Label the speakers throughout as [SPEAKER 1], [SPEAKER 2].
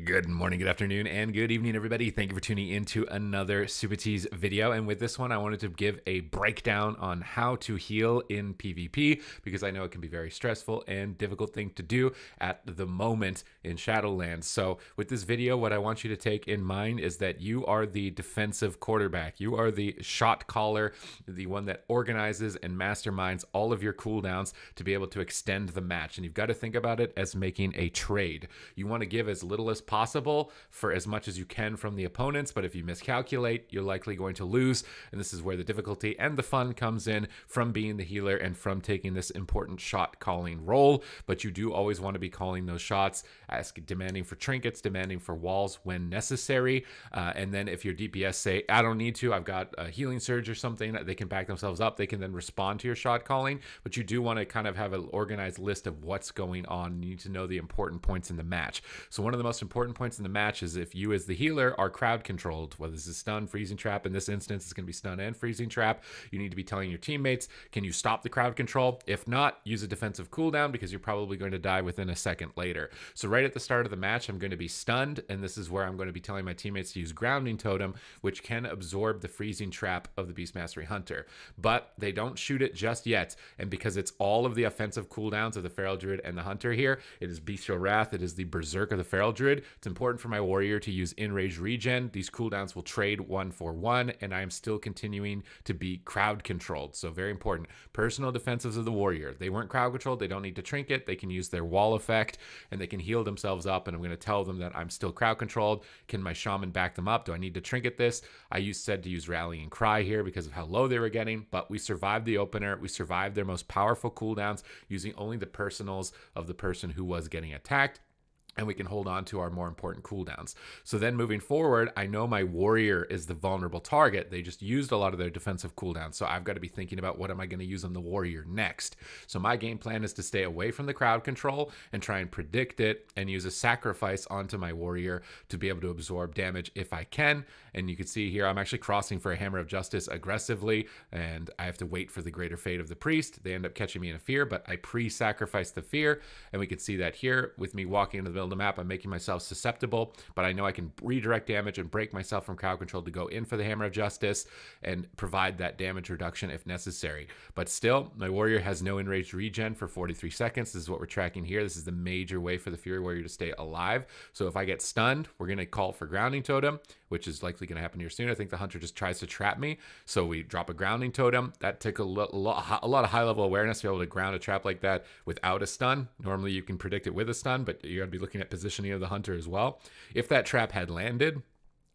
[SPEAKER 1] Good morning, good afternoon, and good evening, everybody. Thank you for tuning into another Supatease video. And with this one, I wanted to give a breakdown on how to heal in PvP because I know it can be a very stressful and difficult thing to do at the moment in Shadowlands. So with this video, what I want you to take in mind is that you are the defensive quarterback. You are the shot caller, the one that organizes and masterminds all of your cooldowns to be able to extend the match. And you've got to think about it as making a trade. You want to give as little as possible for as much as you can from the opponents, but if you miscalculate, you're likely going to lose. And this is where the difficulty and the fun comes in from being the healer and from taking this important shot calling role. But you do always want to be calling those shots, demanding for trinkets, demanding for walls when necessary. And then if your DPS say, I don't need to, I've got a healing surge or something, they can back themselves up. They can then respond to your shot calling, but you do want to kind of have an organized list of what's going on. You need to know the important points in the match. So one of the most important points in the match is if you as the healer are crowd controlled, whether this is stun, freezing trap. In this instance, it's going to be stun and freezing trap. You need to be telling your teammates, can you stop the crowd control? If not, use a defensive cooldown because you're probably going to die within a second later. So right at the start of the match, I'm going to be stunned, and this is where I'm going to be telling my teammates to use grounding totem, which can absorb the freezing trap of the Beast Mastery Hunter. But they don't shoot it just yet, and because it's all of the offensive cooldowns of the Feral Druid and the Hunter here, it is Bestial Wrath, it is the Berserk of the Feral Druid. It's important for my warrior to use Enraged Regen. These cooldowns will trade 1-for-1, and I am still continuing to be crowd controlled. So very important. Personal defensives of the warrior. They weren't crowd controlled. They don't need to trinket. They can use their wall effect, and they can heal themselves up, and I'm going to tell them that I'm still crowd controlled. Can my shaman back them up? Do I need to trinket this? I said to use Rallying Cry here because of how low they were getting, but we survived the opener. We survived their most powerful cooldowns using only the personals of the person who was getting attacked. And we can hold on to our more important cooldowns. So then moving forward, I know my warrior is the vulnerable target. They just used a lot of their defensive cooldowns. So I've got to be thinking about what am I going to use on the warrior next. So my game plan is to stay away from the crowd control and try and predict it and use a sacrifice onto my warrior to be able to absorb damage if I can. And you can see here, I'm actually crossing for a Hammer of Justice aggressively, and I have to wait for the greater fate of the priest. They end up catching me in a fear, but I pre-sacrifice the fear. And we can see that here with me walking into the middle of the map, I'm making myself susceptible, but I know I can redirect damage and break myself from crowd control to go in for the Hammer of Justice and provide that damage reduction if necessary. But still, my warrior has no enraged regen for 43 seconds. This is what we're tracking here. This is the major way for the Fury Warrior to stay alive. So if I get stunned, we're going to call for Grounding Totem, which is likely going to happen here soon. I think the Hunter just tries to trap me. So we drop a Grounding Totem. That took a lot of high-level awareness to be able to ground a trap like that without a stun. Normally you can predict it with a stun, but you got to be looking at positioning of the Hunter as well. If that trap had landed,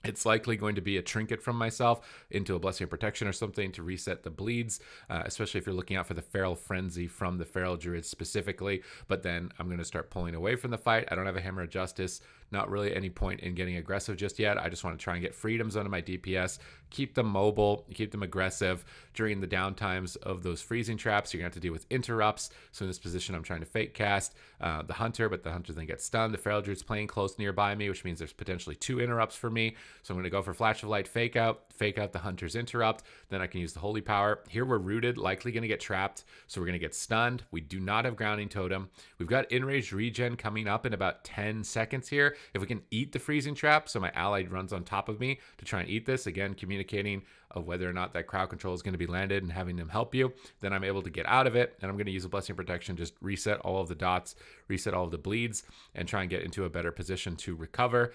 [SPEAKER 1] it's likely going to be a trinket from myself into a Blessing of Protection or something to reset the bleeds, especially if you're looking out for the Feral Frenzy from the Feral Druid specifically. But then I'm going to start pulling away from the fight. I don't have a Hammer of Justice. Not really any point in getting aggressive just yet. I just want to try and get freedoms onto my DPS, keep them mobile, keep them aggressive. During the downtimes of those freezing traps, you're going to have to deal with interrupts. So in this position, I'm trying to fake cast the Hunter, but the Hunter then gets stunned. The Feral Druid's playing close nearby me, which means there's potentially 2 interrupts for me. So I'm going to go for Flash of Light, fake out the Hunter's interrupt. Then I can use the Holy Power. Here we're rooted, likely going to get trapped. So we're going to get stunned. We do not have Grounding Totem. We've got Enraged Regen coming up in about 10 seconds here. If we can eat the freezing trap, so my ally runs on top of me to try and eat this, again, communicating of whether or not that crowd control is going to be landed and having them help you, then I'm able to get out of it. And I'm going to use a Blessing of Protection, just reset all of the dots, reset all of the bleeds, and try and get into a better position to recover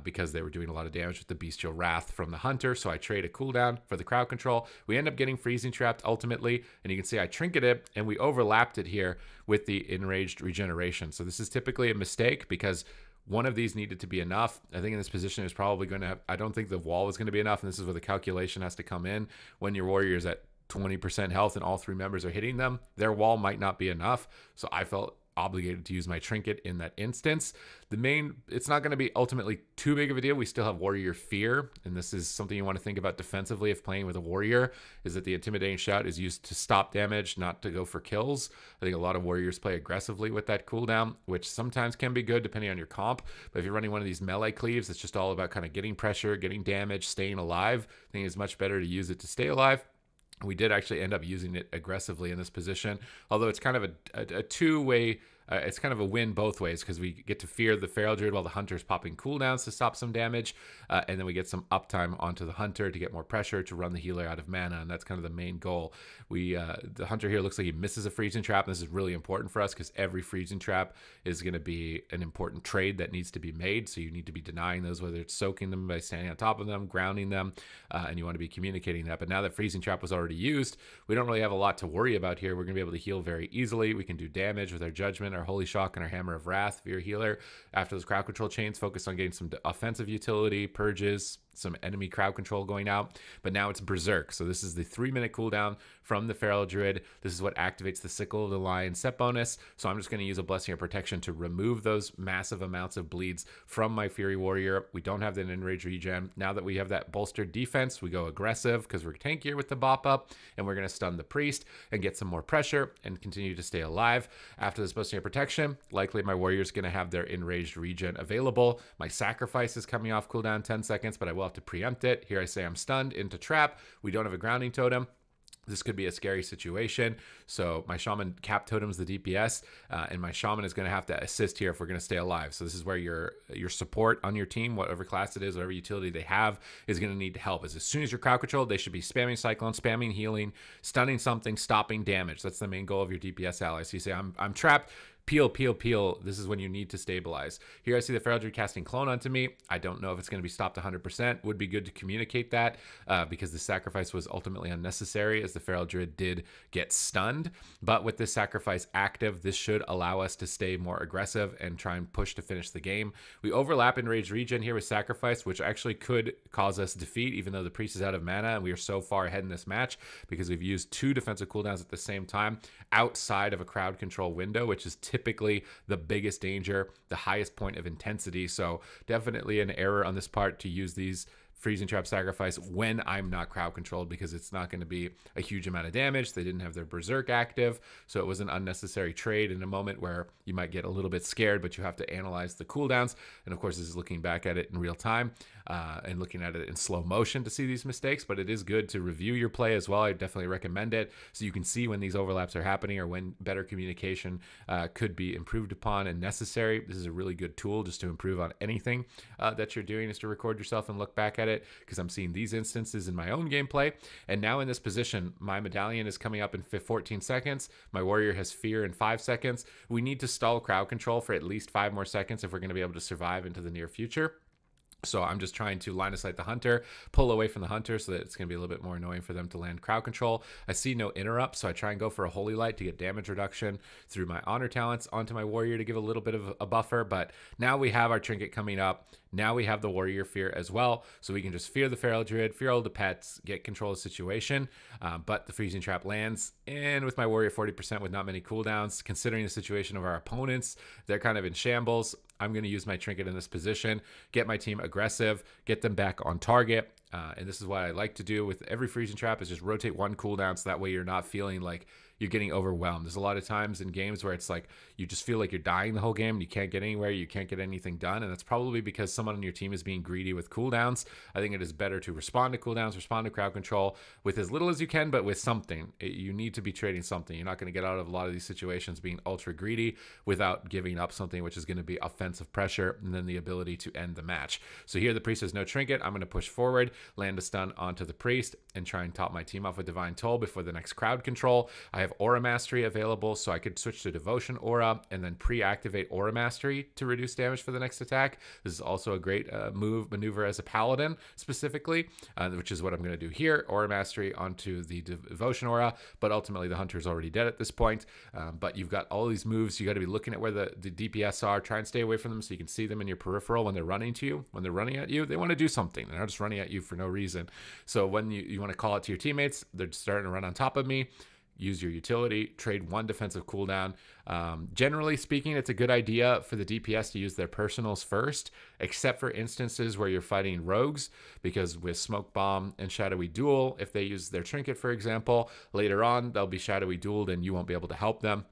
[SPEAKER 1] because they were doing a lot of damage with the Bestial Wrath from the Hunter. So I trade a cooldown for the crowd control. We end up getting freezing trapped ultimately, and you can see I trinketed and we overlapped it here with the Enraged Regeneration. So this is typically a mistake because one of these needed to be enough. I think in this position is probably going to have, I don't think the wall was going to be enough, and this is where the calculation has to come in. When your warrior is at 20% health and all 3 members are hitting them, their wall might not be enough. So I felt obligated to use my trinket in that instance. It's not going to be ultimately too big of a deal. We still have warrior fear, and this is something you want to think about defensively if playing with a warrior, is that the intimidating shout is used to stop damage, not to go for kills. I think a lot of warriors play aggressively with that cooldown, which sometimes can be good depending on your comp, but if you're running one of these melee cleaves, it's just all about kind of getting pressure, getting damage, staying alive. I think it's much better to use it to stay alive. We did actually end up using it aggressively in this position, although it's kind of a two-way it's kind of a win both ways, because we get to fear the Feral Druid while the Hunter's popping cooldowns to stop some damage, and then we get some uptime onto the Hunter to get more pressure to run the healer out of mana, and that's kind of the main goal. The Hunter here looks like he misses a freezing trap, and this is really important for us because every freezing trap is going to be an important trade that needs to be made, so you need to be denying those, whether it's soaking them by standing on top of them, grounding them, and you want to be communicating that. But now that freezing trap was already used, we don't really have a lot to worry about here. We're going to be able to heal very easily. We can do damage with our Judgment, our Holy Shock, and our Hammer of Wrath if you're a healer. After those crowd control chains, focus on getting some offensive utility, purges, some enemy crowd control going out. But now it's Berserk. So this is the 3-minute cooldown from the Feral Druid. This is what activates the Sickle of the Lion set bonus. So I'm just going to use a Blessing of Protection to remove those massive amounts of bleeds from my Fury Warrior. We don't have that Enrage regen. Now that we have that bolstered defense, we go aggressive because we're tankier with the bop up, and we're going to stun the Priest and get some more pressure and continue to stay alive. After this Blessing of Protection, likely my Warrior is going to have their Enraged regen available. My Sacrifice is coming off cooldown 10 seconds, but I will have to preempt it. Here I say I'm stunned into trap. We don't have a grounding totem. This could be a scary situation. So my Shaman cap totems the DPS, and my Shaman is going to have to assist here if we're going to stay alive. So this is where your support on your team, whatever class it is, whatever utility they have, is going to need help. As soon as you're crowd controlled, they should be spamming Cyclone, spamming healing, stunning something, stopping damage. That's the main goal of your DPS allies. So you say, I'm trapped. Peel, peel, peel. This is when you need to stabilize. Here I see the Feral Druid casting Clone onto me. I don't know if it's going to be stopped 100%. Would be good to communicate that because the sacrifice was ultimately unnecessary, as the Feral Druid did get stunned. But with this sacrifice active, this should allow us to stay more aggressive and try and push to finish the game. We overlap Enraged regen here with sacrifice, which actually could cause us defeat, even though the Priest is out of mana, and we are so far ahead in this match because we've used 2 defensive cooldowns at the same time outside of a crowd control window, which is typically the biggest danger, the highest point of intensity. So definitely an error on this part to use these freezing trap sacrifice when I'm not crowd controlled, because it's not going to be a huge amount of damage. They didn't have their Berserk active, so it was an unnecessary trade in a moment where you might get a little bit scared, but you have to analyze the cooldowns. And of course, this is looking back at it in real time and looking at it in slow motion to see these mistakes, but it is good to review your play as well. I definitely recommend it so you can see when these overlaps are happening or when better communication could be improved upon and necessary. This is a really good tool just to improve on anything that you're doing, is to record yourself and look back at it, because I'm seeing these instances in my own gameplay. And now in this position, my Medallion is coming up in 14 seconds. My Warrior has Fear in 5 seconds. We need to stall crowd control for at least 5 more seconds if we're going to be able to survive into the near future. So I'm just trying to line of sight the Hunter, pull away from the Hunter so that it's going to be a little bit more annoying for them to land crowd control. I see no interrupt, so I try and go for a Holy Light to get damage reduction through my Honor talents onto my Warrior to give a little bit of a buffer. But now we have our Trinket coming up. Now we have the Warrior Fear as well, so we can just fear the Feral Druid, fear all the pets, get control of the situation. But the Freezing Trap lands, and with my Warrior 40% with not many cooldowns, considering the situation of our opponents, they're kind of in shambles. I'm going to use my Trinket in this position, get my team aggressive, get them back on target. And this is what I like to do with every Freezing Trap, is just rotate 1 cooldown, so that way you're not feeling like you're getting overwhelmed. There's a lot of times in games where it's like you just feel like you're dying the whole game and you can't get anywhere, you can't get anything done, and that's probably because someone on your team is being greedy with cooldowns. I think it is better to respond to cooldowns, respond to crowd control with as little as you can, but with something. You need to be trading something. You're not going to get out of a lot of these situations being ultra greedy without giving up something which is going to be offensive pressure and then the ability to end the match. So here the Priest has no Trinket. I'm going to push forward, land a stun onto the Priest, and try and top my team off with Divine Toll before the next crowd control. I have Aura Mastery available, so I could switch to Devotion Aura and then pre-activate Aura Mastery to reduce damage for the next attack. This is also a great maneuver as a Paladin specifically, which is what I'm going to do here. Aura Mastery onto the Devotion Aura, but ultimately the Hunter is already dead at this point. But you've got all these moves. You got to be looking at where the DPS are. Try and stay away from them so you can see them in your peripheral when they're running to you. When they're running at you, they want to do something. They're not just running at you for no reason. So when you want to call it to your teammates, they're starting to run on top of me. Use your utility, trade 1 defensive cooldown. Generally speaking, it's a good idea for the DPS to use their personals first, except for instances where you're fighting rogues, because with Smoke Bomb and Shadowy Duel, if they use their Trinket, for example, later on, they'll be Shadowy Dueled and you won't be able to help them.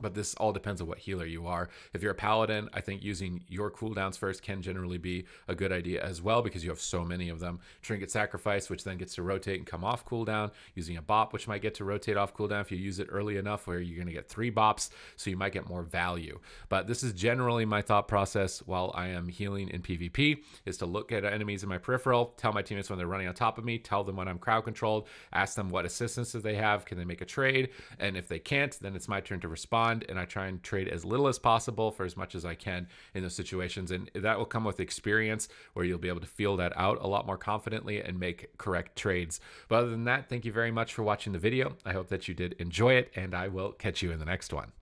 [SPEAKER 1] But this all depends on what healer you are. If you're a paladin, I think using your cooldowns first can generally be a good idea as well, because you have so many of them. Trinket Sacrifice, which then gets to rotate and come off cooldown. Using a bop, which might get to rotate off cooldown if you use it early enough, where you're going to get 3 bops, so you might get more value. But this is generally my thought process while I am healing in PvP, is to look at enemies in my peripheral, tell my teammates when they're running on top of me, tell them when I'm crowd controlled, ask them what assistance they have, can they make a trade, and if they can't, then it's my turn to respond. And I try and trade as little as possible for as much as I can in those situations. And that will come with experience, where you'll be able to feel that out a lot more confidently and make correct trades. But other than that, thank you very much for watching the video. I hope that you did enjoy it, and I will catch you in the next one.